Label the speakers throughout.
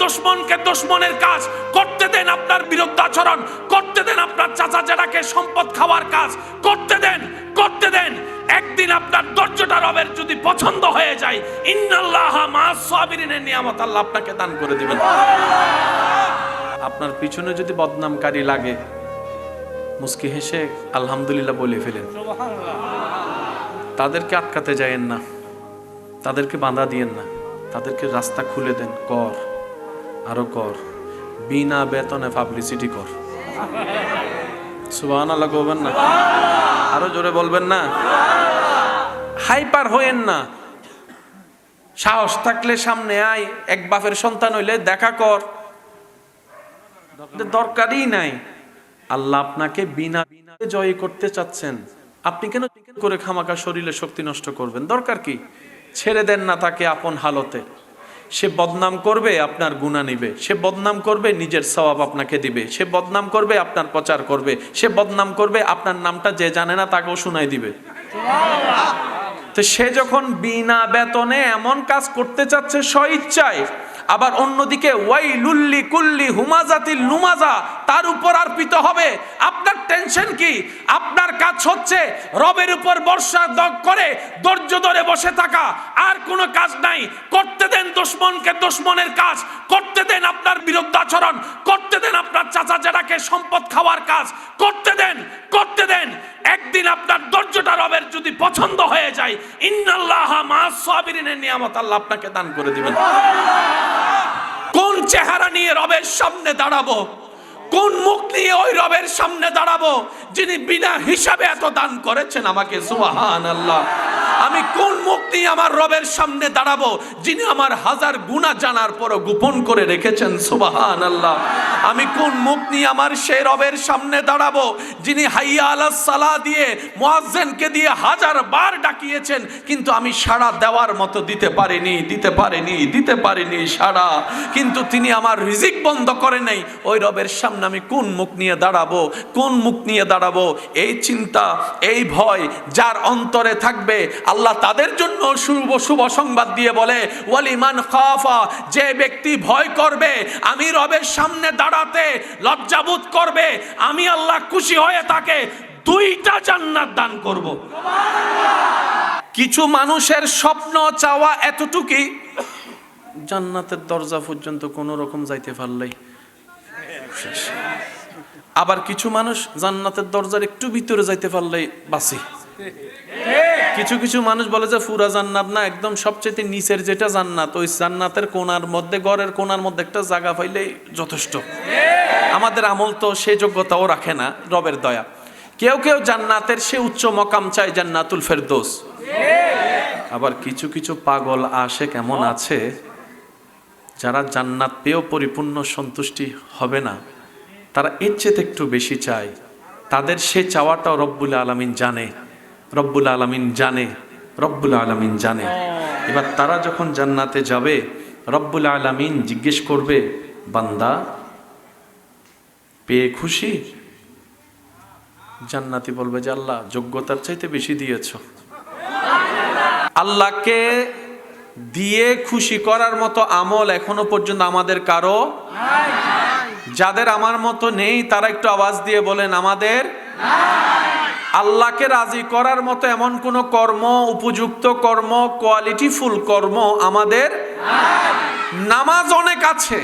Speaker 1: দুশমনকে দুশমনের কাজ করতে দেন, আপনার বিরুদ্ধাচরণ করতে দেন, আপনার চাচা চাচাকে সম্পদ খাওয়ার কাজ করতে দেন, করতে দেন। একদিন আপনার ধৈর্যটা রবের যদি পছন্দ হয়ে যায়, ইন্নাল্লাহা মা'আস সাবিরিনের নিয়ামত আল্লাহ আপনাকে দান করে দিবেন। আপনার পিছনে যদি বদনামকারী লাগে, মুস্কি হেসে আলহামদুলিল্লাহ বলে ফেলেন। তাদেরকে আটকাতে যায়েন না, তাদেরকে বাধা দিয়েন না, তাদেরকে রাস্তা খুলে দেন। কর, আরো কর, বিনা বেতনে পাবলিসিটি কর। সুবহানাল্লাহ বলবেন না? আরো জোরে বলবেন না? হাইপার হয়েন না। সাহস থাকলে সামনে আয়, এক বাপের সন্তান হইলে দেখা কর, দরকারই নাই। আল্লাহ আপনাকে বিনা জয় করতে চাচ্ছেন, আপনি কেন করে খামাকা শরীরে শক্তি নষ্ট করবেন? দরকার কি? ছেড়ে দেন না তাকে আপন হালতে। সে বদনাম করবে, আপনার গুনাহ নিবে। সে বদনাম করবে, নিজের সওয়াব আপনাকে দিবে। সে বদনাম করবে, আপনার প্রচার করবে। সে বদনাম করবে, আপনার নামটা যে জানে না তাকেও শোনাই দিবে। তো সে যখন বিনা বেতনে এমন কাজ করতে চাচ্ছে স্বইচ্ছায়, আবার অন্যদিকে ওয়াইলুল লিকুল্লি হুমাজাতিল লুমাজা, তার উপর অর্পিত হবে। আপনার টেনশন কি? আপনার কাজ হচ্ছে রবের উপর ভরসা করে ধৈর্য ধরে বসে থাকা, আর কোনো কাজ নাই। করতে দেন দুশমনকে দুশমনের কাজ করতে দেন, আপনার বিরুদ্ধাচরণ করতে দেন, আপনার চাচা চাচাকে সম্পদ খাওয়ার কাজ করতে দেন, করতে দেন। একদিন আপনার ধৈর্যটা রবের যদি পছন্দ হয়ে যায়, ইন্নাল্লাহা মা'আস সাবিরিনের নিয়ামত আল্লাহ আপনাকে দান করে দিবেন। কোন চেহারা নিয়ে রবের সামনে দাঁড়াবো? কোন মুখ নিয়ে ওই রবের সামনে দাঁড়াবো যিনি বিনা হিসাবে এত দান করেছেন আমাকে? সুবহানাল্লাহ। আমি কোন মুখ নিয়ে আমার রবের সামনে দাঁড়াবো যিনি আমার হাজার গুনাহ জানার পরও গোপন করে রেখেছেন? সুবহানাল্লাহ। আমি কোন মুখ নিয়ে আমার সেই রবের সামনে দাঁড়াবো যিনি হাইয়া আলাস সালাহ দিয়ে মুয়াজ্জিনকে দিয়ে হাজার বার ডাকিয়েছেন, কিন্তু আমি সাড়া দেওয়ার মতো দিতে পারিনি সাড়া, কিন্তু তিনি আমার রিজিক বন্ধ করে নাই। ওই রবের সামনে আমি কোন মুখ নিয়ে দাঁড়াবো? কোন মুখ নিয়ে দাঁড়াবো? এই চিন্তা, এই ভয় যার অন্তরে থাকবে, আল্লাহ তাদের জন্য শুভ সংবাদ দিয়ে বলে, ওয়ালিমান খাফা, যে ব্যক্তি ভয় করবে আমি রবের সামনে দাঁড়াতে, লজ্জাবোধ করবে, আমি আল্লাহ খুশি হয়ে তাকে দুইটা জান্নাত দান করব। কিছু মানুষের স্বপ্ন চাওয়া এতটুকুই, জান্নাতের দরজা পর্যন্ত কোনো রকম যাইতে পারলেই। আবার কিছু মানুষ জান্নাতের দরজার একটু ভিতরে যাইতে পারলেই বাসি। কিছু মানুষ বলে যে পুরা জান্নাত না, একদম সবচেয়ে নিচের যেটা জান্নাত, ওই জান্নাতের কোণার মধ্যে, ঘরের কোণার মধ্যে একটা জায়গা পাইলেই যথেষ্ট। আমাদের আমল তো সে যোগ্যতাও রাখে না, রবের দয়া। কেউ জান্নাতের সে উচ্চ মকাম চায়, জান্নাতুল ফেরদৌস। আবার কিছু পাগল আশিক এমন আছে যারা জান্নাত পেয়েও পরিপূর্ণ সন্তুষ্টি হবে না, তারা এর চেয়ে একটু বেশি চায়। তাদের সে চাওয়াটাও রব্বুল আলামিন জানে। এবার তারা যখন জান্নাতে যাবে, রব্বুল আলামিন জিজ্ঞেস করবে, বান্দা পেয়ে খুশি? জান্নাতি বলবে যে আল্লাহ যোগ্যতার চাইতে বেশি দিয়েছ। আল্লাহকে দিয়ে খুশি করার মতো আমল এখনো পর্যন্ত আমাদের কারো নাই। যাদের আমার মতো নেই তারা একটু আওয়াজ দিয়ে বলেন আমাদের নাই। আল্লাহকে রাজি করার মতো এমন কোন কর্ম, উপযুক্ত কর্ম, কোয়ালিটিফুল কর্ম আমাদের নাই। নামাজ অনেক আছে,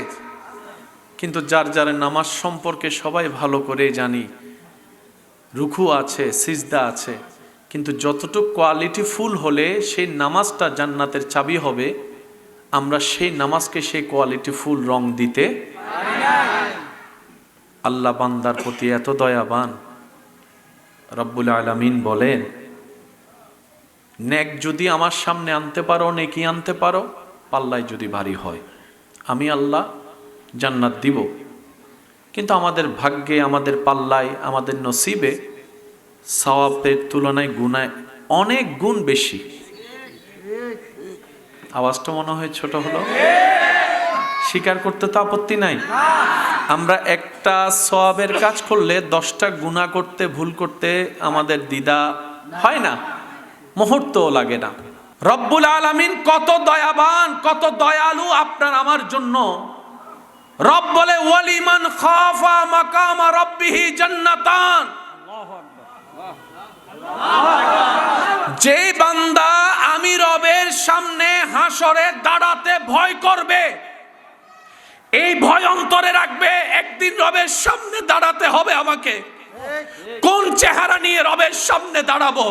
Speaker 1: কিন্তু যার নামাজ সম্পর্কে সবাই ভালো করে জানি, রুকু আছে, সিজদা আছে, কিন্তু যতটুকু কোয়ালিটি ফুল হলে সেই নামাজটা জান্নাতের চাবি হবে, আমরা সেই নামাজকে সেই কোয়ালিটি ফুল রং দিতে পারি না। আল্লাহ বান্দার প্রতি এত দয়াবান, রব্বুল আলামিন বলেন, নেক যদি আমার সামনে আনতে পারো, নেকি আনতে পারো, পাল্লায় যদি ভারী হয়, আমি আল্লাহ জান্নাত দিব। কিন্তু আমাদের ভাগ্যে, আমাদের পাল্লায়, আমাদের নসিবে সওয়াবের তুলনায় গুনাহ অনেক গুণ বেশি। আওয়াজটা মনে হয় ছোট হলো, স্বীকার করতে তো আপত্তি নাই। আমরা একটা সওয়াবের কাজ করলে 10টা গুনাহ করতে, ভুল করতে আমাদের দ্বিধা হয় না, মুহূর্তও লাগে না। রব্বুল আলামিন কত দয়াবান, কত দয়ালু আপনার আমার জন্য। রব বলে ওয়ালিমান খাফা মাকামা রাব্বিহি জান্নাতান, যে বান্দা আমি রবের সামনে হাসরে দাঁড়াতে ভয় করবে, এই ভয় অন্তরে রাখবে, একদিন রবের সামনে দাঁড়াতে হবে আমাকে। কোন চেহারা নিয়ে রবের সামনে দাঁড়াবো,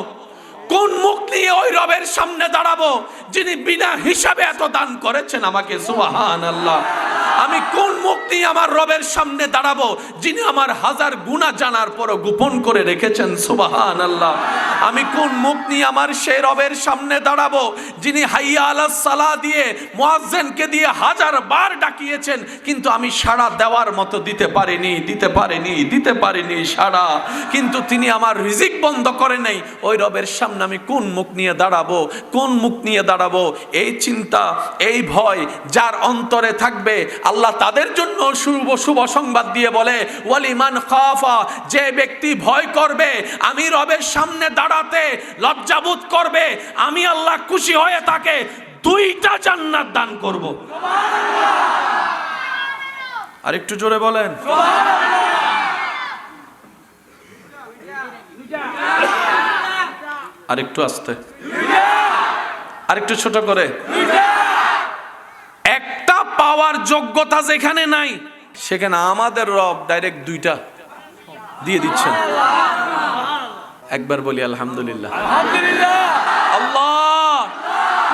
Speaker 1: কোন মুখ নিয়ে ওই রবের সামনে দাঁড়াবো যিনি বিনা হিসাবে এত দান করেছেন আমাকে, সুবহানাল্লাহ। আমি কোন মুখ নিয়ে আমার রবের সামনে দাঁড়াবো যিনি আমার হাজার গুনাহ জানার পরও গোপন করে রেখেছেন, সুবহানাল্লাহ। আমি কোন মুখ নিয়ে আমার সেই রবের সামনে দাঁড়াবো যিনি হাইয়া আলাস সালাহ দিয়ে মুয়াজ্জিনকে দিয়ে হাজার বার ডাকিয়েছেন, কিন্তু আমি সাড়া দেওয়ার মতো দিতে পারিনি সাড়া, কিন্তু তিনি আমার রিজিক বন্ধ করে নাই। ওই রবের সামনে আমি কোন মুখ নিয়ে দাঁড়াবো, এই চিন্তা, এই ভয় যার অন্তরে থাকবে, আল্লাহ তাদের জন্য শুভ সংবাদ দিয়ে বলে ওয়ালিমান খাফা, যে ব্যক্তি ভয় করবে আমি রবের সামনে দাঁড়াতে, লজ্জাবোধ করবে, আমি আল্লাহ খুশি হয়ে তাকে 2টা জান্নাত দান করব। আর একটু জোরে বলেন আর একটু আস্তে, আর একটু ছোট করে। একটা পাওয়ার যোগ্যতা যেখানে নাই সেখানে আমাদের রব ডাইরেক্ট 2টা দিয়ে দিচ্ছেন। একবার বলি আলহামদুলিল্লাহ। আল্লাহ,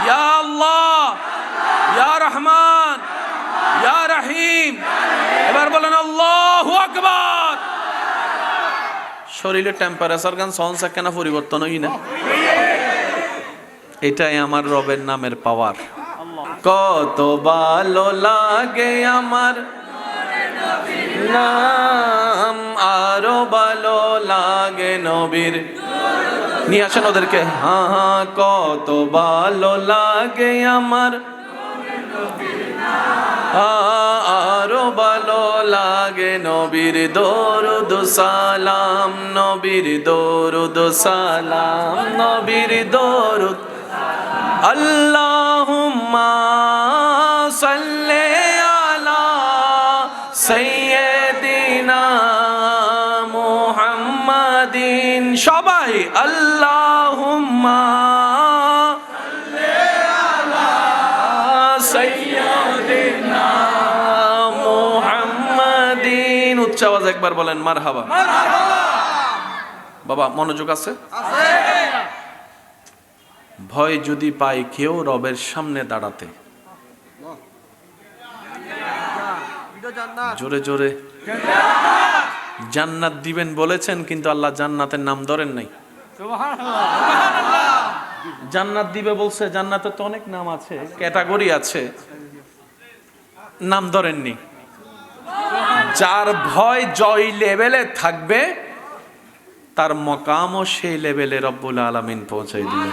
Speaker 1: ইয়া আল্লাহ, ইয়া রহমান, ইয়া রহিম। এবার বলেন আল্লাহু আকবার। শরীরের টেম্পারেচার গান সহনসা কেন পরিবর্তন হই না? এটাই আমার রবের নামের পাওয়ার। কত ভালো লাগে আমার নাম, আরো ভালো লাগে নবীর। নিয়ে আসেন ওদেরকে। হ্যাঁ, কত ভালো লাগে আমার, আরো ভালো লাগে নবীর দরুদ সালাম, নবীর দরুদ সালাম, নবীর দরুদ। আল্লাহুম্মা সাল্লি আলা সাইয়্যিদিনা মুহাম্মাদিন। সবাই আল্লাহুম্মা সাল্লি আলা সাইয়্যিদিনা মুহাম্মাদিন। উচ্চ আওয়াজ একবার বলেন মারহাবা। বাবা মনোযোগ আছে? ভয় যদি পায় কেউ রবের সামনে দাঁড়াতে, জোরে জোরে জান্নাত দিবেন বলেছেন, কিন্তু আল্লাহ জান্নাতের নাম ধরেন নাই। জান্নাত দিবে বলছে, জান্নাতের তো অনেক নাম আছে, ক্যাটাগরি আছে, নাম ধরেননি। যার ভয় জয় লেভেলে থাকবে তার মকামও সেই লেভেলে রব্বুল আলামিন পৌঁছাই দিবেন।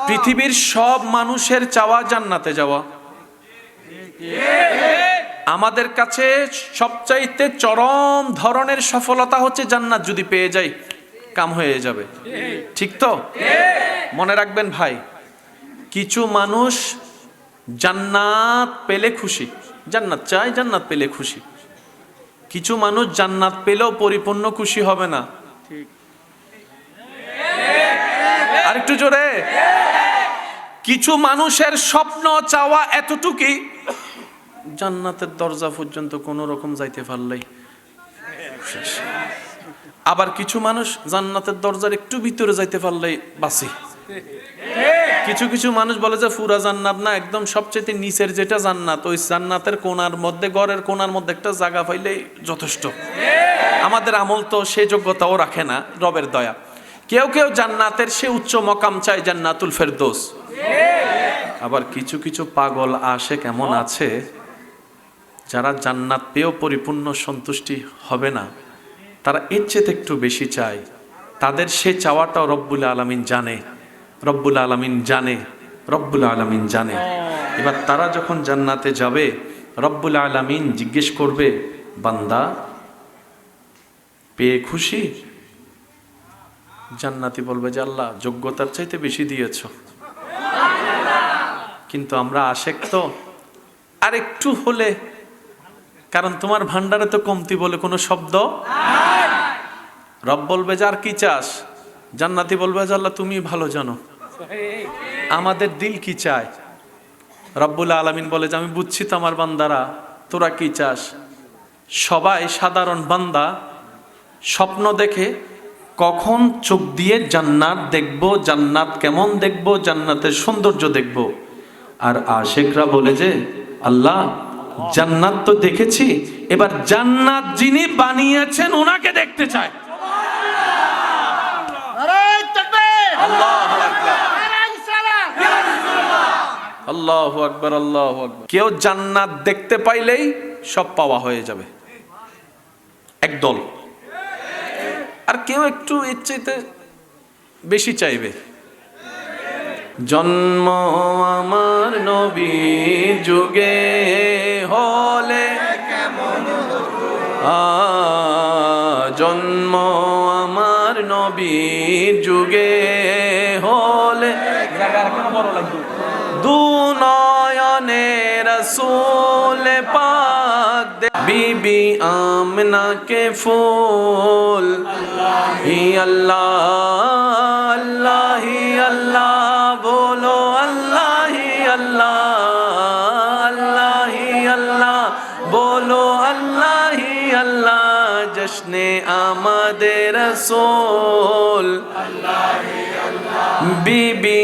Speaker 1: পৃথিবীর সব মানুষের চাওয়া জান্নাতে যাওয়া, আমাদের কাছে সবচাইতে চরম ধরনের সফলতা হচ্ছে জান্নাত যদি পেয়ে যাই, কাম হয়ে যাবে। ঠিক তো? মনে রাখবেন ভাই, কিছু মানুষ জান্নাত পেলে খুশি, জান্নাত চাই, জান্নাত পেলে খুশি। কিছু মানুষ জান্নাত পেলেও পরিপূর্ণ খুশি হবে না। আরেকটু জোরে। কিছু মানুষের স্বপ্ন চাওয়া এতটুকুই, জান্নাতের দরজা পর্যন্ত কোন রকম যাইতে পারলেই। আবার কিছু মানুষ জান্নাতের দরজার একটু ভিতরে যাইতে পারলেই বাসি। কিছু কিছু মানুষ বলে যে পুরা জান্নাত না, একদম সবচেয়ে নিচের যেটা জান্নাত, ওই জান্নাতের কোণার মধ্যে, ঘরের কোণার মধ্যে একটা জায়গা পাইলেই যথেষ্ট। আমাদের আমল তো সে যোগ্যতাও রাখে না, রবের দয়া। কেউ কেউ জান্নাতের সে উচ্চ মকাম চায়, জান্নাতুল ফেরদৌস। আবার কিছু কিছু পাগল আশে কেমন আছে যারা জান্নাত পেয়েও পরিপূর্ণ সন্তুষ্টি হবে না, তারা এর চেয়ে একটু বেশি চায়। তাদের সে চাওয়াটাও রব্বুল আলামিন জানে, রব্বুল আলামিন জানে, রব্বুল আলামিন জানে। এবার তারা যখন জান্নাতে যাবে, রব্বুল আলামিন জিজ্ঞেস করবে, বান্দা পেয়ে খুশি? জান্নাতি বলবে যে আল্লাহ যোগ্যতার চাইতে বেশি দিয়েছ, কিন্তু আমরা আশেক তো, আর একটু হলে, কারণ তোমার ভান্ডারে তো কমতি বলে কোনো শব্দ। রব বলবে যে আর কি চাস? জান্নাতি বলবে যে আল্লাহ তুমি ভালো জানো আমাদের দিল কি চায়। রব্বুল আলামিন বলে যে আমি বুঝছি তো আমার বান্দারা তোরা কি চাস। সবাই সাধারণ বান্দা স্বপ্ন দেখে কখন চোখ দিয়ে জান্নাত দেখব, জান্নাত কেমন দেখব, জান্নাতের সৌন্দর্য দেখব। আর আশিকরা বলে যে আল্লাহ জান্নাত তো দেখেছি, এবার জান্নাত যিনি বানিয়েছেন ওনাকে দেখতে চায়। আল্লাহু আকবার, আল্লাহু আকবার। কেউ জান্নাত দেখতে পাইলেই সব পাওয়া হয়ে যাবে একদল, আর কেউ একটু এর চাইতে বেশি চাইবে। জন্ম আমার নবীর যুগে হলে জন্ম আমার নবীর যুগে হলে দু নয়নে রসূল পাক বিবি আমিনা কে ফুল হি আল্লাহ আল্লাহ হি আল্লাহ বলো আল্লাহ হি আল্লাহ আল্লাহ হি আল্লাহ বলো আল্লাহ হি আল্লাহ জশ্নে আমাদের রসূল বিবি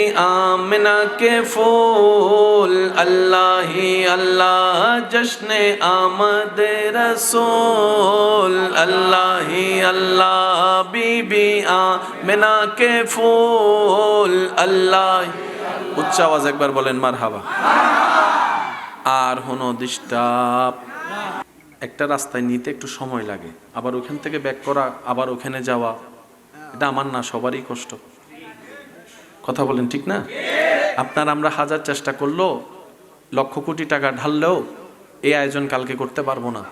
Speaker 1: আমিনা কে ফুল আল্লাহ হি আল্লাহ জশ্নে আমাদের রসূল আল্লাহ হি আল্লাহ বিবি আমিনা কে ফুল আল্লাহ। উচ্চ আওয়াজ একবার বলেন মারহাবা। আর হনো ডিস্টার্ব, একটা রাস্তায় নিতে একটু সময় লাগে, আবার ওখান থেকে ব্যাক করা, আবার ওখানে যাওয়া, এটা আমার না সবারই কষ্ট। কথা বলেন ঠিক না? আপনার আমরা হাজার চেষ্টা করলেও, লক্ষ কোটি টাকা ঢাললেও এই আয়োজন কালকে করতে পারবো না।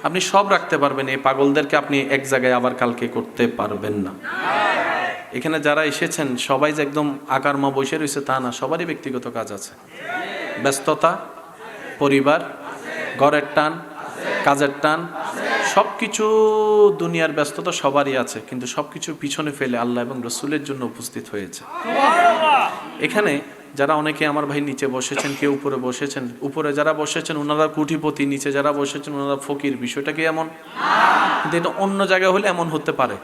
Speaker 1: আপনি সব রাখতে পারবেন, এই পাগলদেরকে আপনি এক জায়গায় আবার কালকে করতে পারবেন না। এখানে যারা এসেছেন সবাই যে একদম আকারমা বসে রয়েছে তা না, সবারই ব্যক্তিগত কাজ আছে, ব্যস্ততা, পরিবার, ঘরের টান, কাজের টান, সব কিছু দুনিয়ার ব্যস্ততা সবারই আছে, কিন্তু সব কিছু পিছনে ফেলে আল্লাহ এবং রসুলের জন্য উপস্থিত হয়েছে এখানে। যারা অনেকে আমার ভাই নিচে বসেছেন, কেউ উপরে বসেছেন, উপরে যারা বসেছেন ওনারা কোটিপতি, নিচে যারা বসেছেন ওনারা ফকির। বিষয়টা কি এমন? কিন্তু এটা অন্য জায়গায় হলে এমন হতে পারে,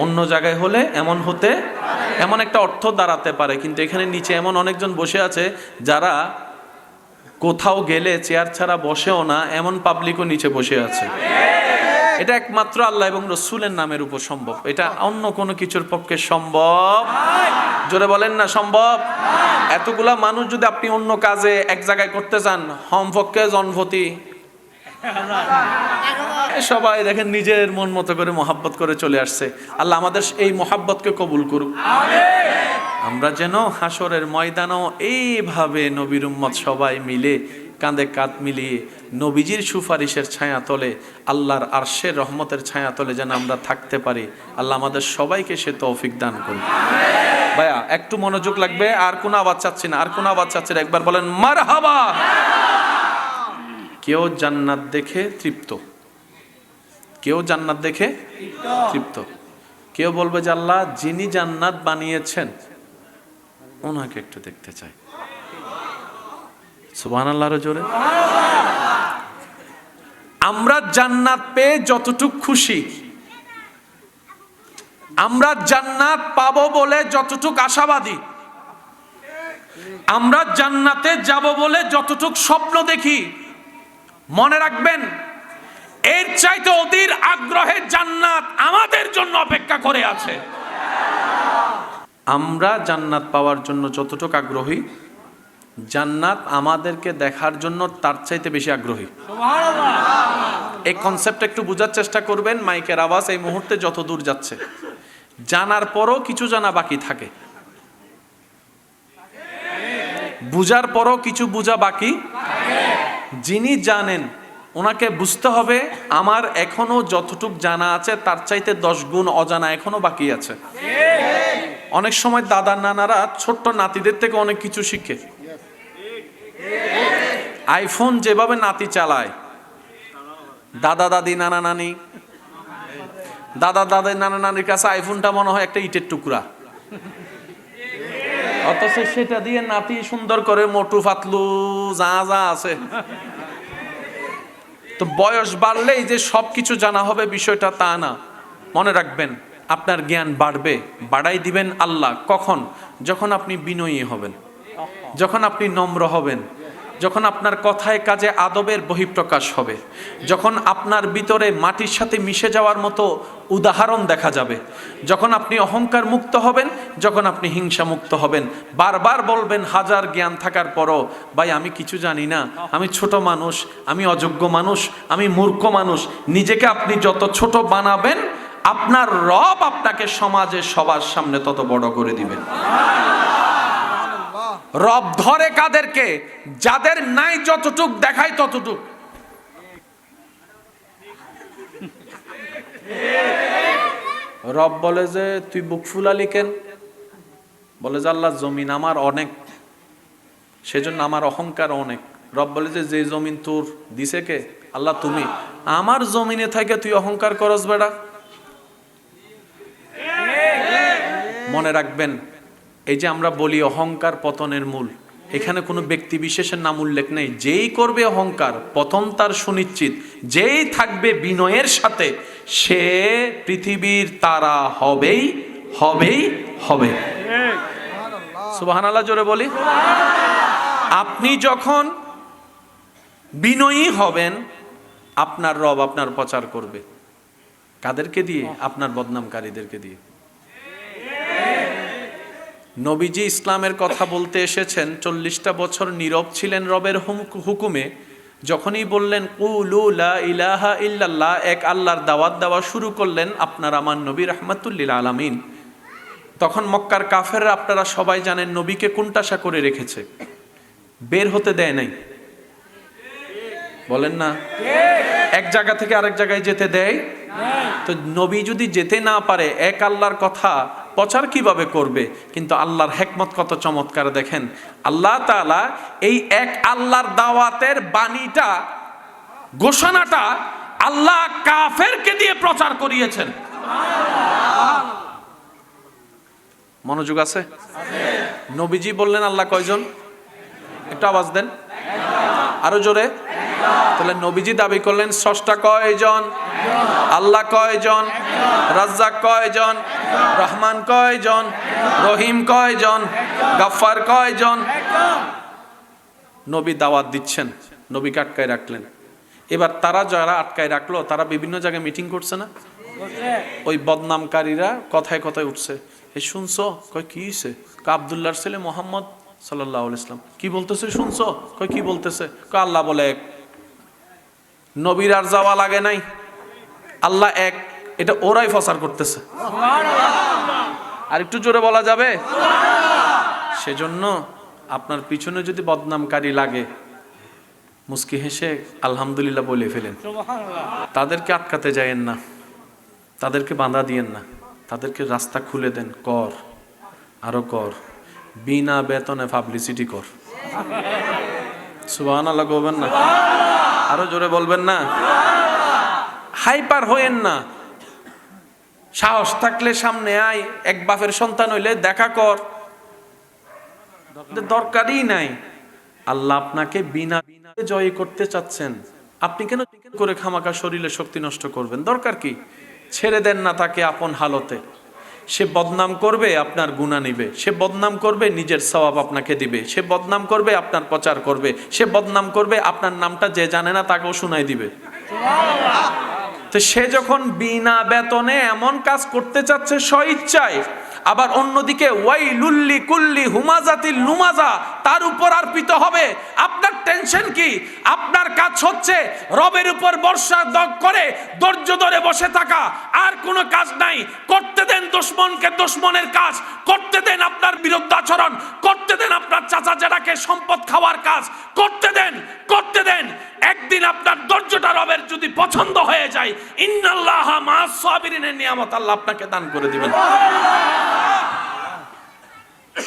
Speaker 1: অন্য জায়গায় হলে এমন হতে, এমন একটা অর্থ দাঁড়াতে পারে, কিন্তু এখানে নিচে এমন অনেকজন বসে আছে যারা কোথাও গেলে চেয়ার ছাড়া বসেও না, এমন পাবলিকও নিচে বসে আছে। এটা একমাত্র আল্লাহ এবং রসুলের নামের উপর সম্ভব, এটা অন্য কোনো কিছুর পক্ষে সম্ভব। জোরে বলেন না সম্ভব। এতগুলা মানুষ যদি আপনি অন্য কাজে এক জায়গায় করতে চান, হমপক্ষে জনপতি সবাই দেখেন নিজের মন মতো করে মহাব্বত করে চলে আসছে। আল্লাহ আমাদের এই মহাব্বতকে কবুল করুক। আমরা যেন হাসরের ময়দানেও এইভাবে নবীর উম্মত সবাই মিলে কাঁধে কাঁধ মিলিয়ে নবীজির সুপারিশের ছায়া তলে, আল্লাহর আরশের রহমতের ছায়া তলে যেন আমরা থাকতে পারি। আল্লাহ আমাদের সবাইকে সে তৌফিক দান করুন। ভাইয়া একটু মনোযোগ লাগবে, আর কোনো আওয়াজ চাচ্ছি না, আর কোনো আওয়াজ চাচ্ছি না, একবার বলেন মারহাবা। কেউ জান্নাত দেখে তৃপ্ত, কেউ জান্নাত দেখে তৃপ্ত, কেউ বলবে যে আল্লাহ যিনি জান্নাত বানিয়েছেন ওনাকে একটু দেখতে চাই। সুবহানাল্লাহর জোরে। আমরা জান্নাত পেয়ে যতটুক খুশি, আমরা জান্নাত পাবো বলে যতটুক আশাবাদী, আমরা জান্নাতে যাব বলে যতটুক স্বপ্ন দেখি, মনে রাখবেন এর চাইতে অধীর আগ্রহে জান্নাত আমাদের জন্য অপেক্ষা করে আছে। আমরা জান্নাত পাওয়ার জন্য যতটুক আগ্রহী, জান্নাত আমাদেরকে দেখার জন্য তার চাইতে বেশি আগ্রহী। এই কনসেপ্ট একটু বোঝার চেষ্টা করবেন। মাইকের আওয়াজ এই মুহূর্তে যত দূর যাচ্ছে, জানার পরও কিছু জানা বাকি থাকে, বুঝার পরও কিছু বুঝা বাকি। যিনি জানেন ওনাকে বুঝতে হবে আমার এখনো যতটুক জানা আছে তার চাইতে 10 গুণ অজানা এখনো বাকি আছে। অনেক সময় দাদা নানারা ছোট্ট নাতিদের থেকে অনেক কিছু শিখে, আইফোন যেভাবে নাতি চালায়, দাদা দাদি নানা নানি, দাদা দাদি নানা নানির কাছে আইফোনটা মনে হয় একটা ইটের টুকরা, অথচ সেটা দিয়ে নাতি সুন্দর করে মোটু পাতলু যা যা আছে। তো বয়স বাড়লেই যে সবকিছু জানা হবে বিষয়টা তা না। মনে রাখবেন, আপনার জ্ঞান বাড়বে, বাড়াই দিবেন আল্লাহ। কখন? যখন আপনি বিনয়ী হবেন, যখন আপনি নম্র হবেন, যখন আপনার কথায় কাজে আদবের বহিঃপ্রকাশ হবে, যখন আপনার ভিতরে মাটির সাথে মিশে যাওয়ার মতো উদাহরণ দেখা যাবে, যখন আপনি অহংকার মুক্ত হবেন, যখন আপনি হিংসা মুক্ত হবেন। বারবার বলবেন হাজার জ্ঞান থাকার পরও, ভাই আমি কিছু জানি না, আমি ছোট মানুষ, আমি অযোগ্য মানুষ, আমি মূর্খ মানুষ। নিজেকে আপনি যত ছোট বানাবেন, আপনার রব আপনাকে সমাজে সবার সামনে তত বড় করে দিবেন। রব ধরে কাদেরকে? যাদের নাই যতটুক দেখায় ততটুক। রব বলে যে তুই বুক ফুলালি কেন? বলে যে আল্লাহ জমিন আমার অনেক, সেজন্য আমার অহংকার অনেক। রব বলে যে যে জমিন তোর দিছে কে? আল্লাহ তুমি। আমার জমিনে থেকে তুই অহংকার করস বেড়া। মনে রাখবেন, এই যে আমরা বলি অহংকার পতনের মূল, এখানে কোনো ব্যক্তি বিশেষের নাম উল্লেখ নেই। যেই করবে অহংকার, পতন তার সুনিশ্চিত। যেই থাকবে বিনয়ের সাথে, সে পৃথিবীর তারা হবেই হবেই হবে। সুবহানাল্লাহ জোরে বলি। আপনি যখন বিনয়ী হবেন, আপনার রব আপনার প্রচার করবে। কাদেরকে দিয়ে? আপনার বদনামকারীদেরকে দিয়ে। নবীজি ইসলামের কথা বলতে এসেছেন, 40টা বছর নীরব ছিলেন রবের হুকুমে। যখনই বললেন কুলু লা ইলাহা ইল্লাল্লাহ, এক আল্লাহর দাওয়াত দেওয়া শুরু করলেন, আপনার আমার নবী রাহমাতুল লিল আলামিন। তখন মক্কার কাফেররা, আপনারা সবাই জানেন, নবীকে কুণ্ঠাসা করে রেখেছে, বের হতে দেয় নাই। বলেন না? এক জায়গা থেকে আরেক জায়গায় যেতে দেয়। তো নবী যদি যেতে না পারে, এক আল্লাহর কথা প্রচার কিভাবে করবে? কিন্তু আল্লাহর হিকমত কত চমৎকার দেখেন। আল্লাহ তাআলা এই এক আল্লাহর দাওয়াতের বাণীটা, ঘোষণাটা আল্লাহ কাফেরকে দিয়ে প্রচার করিয়েছেন। মনোযোগ আছে? নবীজি বললেন আল্লাহ কয়জন? একটু আওয়াজ দেন, আরো জোরে। তাহলে নবীজি দাবি করলেন স্রষ্টা কয়জন? আল্লাহ কয়জন? রাজ্জাক কয়জন? রহমান কয়জন? রহিম কয়জন? গাফফার কয়জন? নবী দাওয়াত দিচ্ছেন, নবীকে আটকায় রাখলেন। এবার তারা যারা আটকায় রাখলো, তারা বিভিন্ন জায়গায় মিটিং করছে না? ওই বদনামকারীরা কথায় কথায় উঠছে, এই শুনছো? কয় কি হইছে? আব্দুল্লাহর ছেলে মোহাম্মদ সাল্লাল্লাহু আলাইহি ওয়াসাল্লাম কি বলতেছে শুনছো? কয় কি বলতেছে? কয় আল্লাহ বলে এক। নবীর আর যাওয়া লাগে নাই, আল্লাহ এক, এটা ওরাই প্রচার করতেছে। আর একটু জোরে বলা যাবে? সেজন্য আপনার পিছনে যদি বদনামকারী লাগে, মুস্কি হেসে আলহামদুলিল্লাহ বলে ফেলেন। তাদেরকে আটকাতে যায়েন না, তাদেরকে বাধা দিয়েন না, তাদেরকে রাস্তা খুলে দেন। কর, আরো কর, বিনা বেতনে পাবলিসিটি কর। সুবহানাল্লাহ বলবেন না? আরো জোরে বলবেন না? হাইপার হয়েন না। সাহস থাকলে সামনে আয়, এক বাপের সন্তান হইলে দেখা কর, দরকারই নাই। আল্লাহ আপনাকে বিনা জয় করতে চাচ্ছেন, আপনি কেন করে খামাকা শরীরে শক্তি নষ্ট করবেন? দরকার কি? ছেড়ে দেন না তাকে আপন হালতে। সে বদনাম করবে, আপনার গুনাহ নিবে। সে বদনাম করবে, নিজের সওয়াব আপনাকে দিবে। সে বদনাম করবে, আপনার প্রচার করবে। সে বদনাম করবে, আপনার নামটা যে জানে না তাকেও শুনাই দিবে। তো সে যখন বিনা বেতনে এমন কাজ করতে চাচ্ছে স্বইচ্ছায়, আবার অন্যদিকে ওয়াইলুল লিকুল্লি হুমাজাতিল লুমাজা তার উপর অর্পিত হবে, আপনার টেনশন কি? আপনার কাজ হচ্ছে রবের উপর ভরসা করে ধৈর্য ধরে বসে থাকা, আর কোনো কাজ নাই। করতে দেন দুশমনকে দুশমনের কাজ, করতে দেন আপনার বিরুদ্ধাচরণ, করতে দেন আপনার চাচা জেঠাকে সম্পদ খাওয়ার কাজ, করতে দেন, করতে দেন। একদিন আপনার ধৈর্যটা রবের যদি পছন্দ হয়ে যায়, ইন্নাল্লাহা মা'আস সাবিরিনের নিয়ামত আল্লাহ আপনাকে দান করে দিবেন।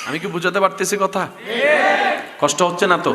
Speaker 1: আমি কি বুঝাতে পারতেছি কথা? কষ্ট হচ্ছে না তো?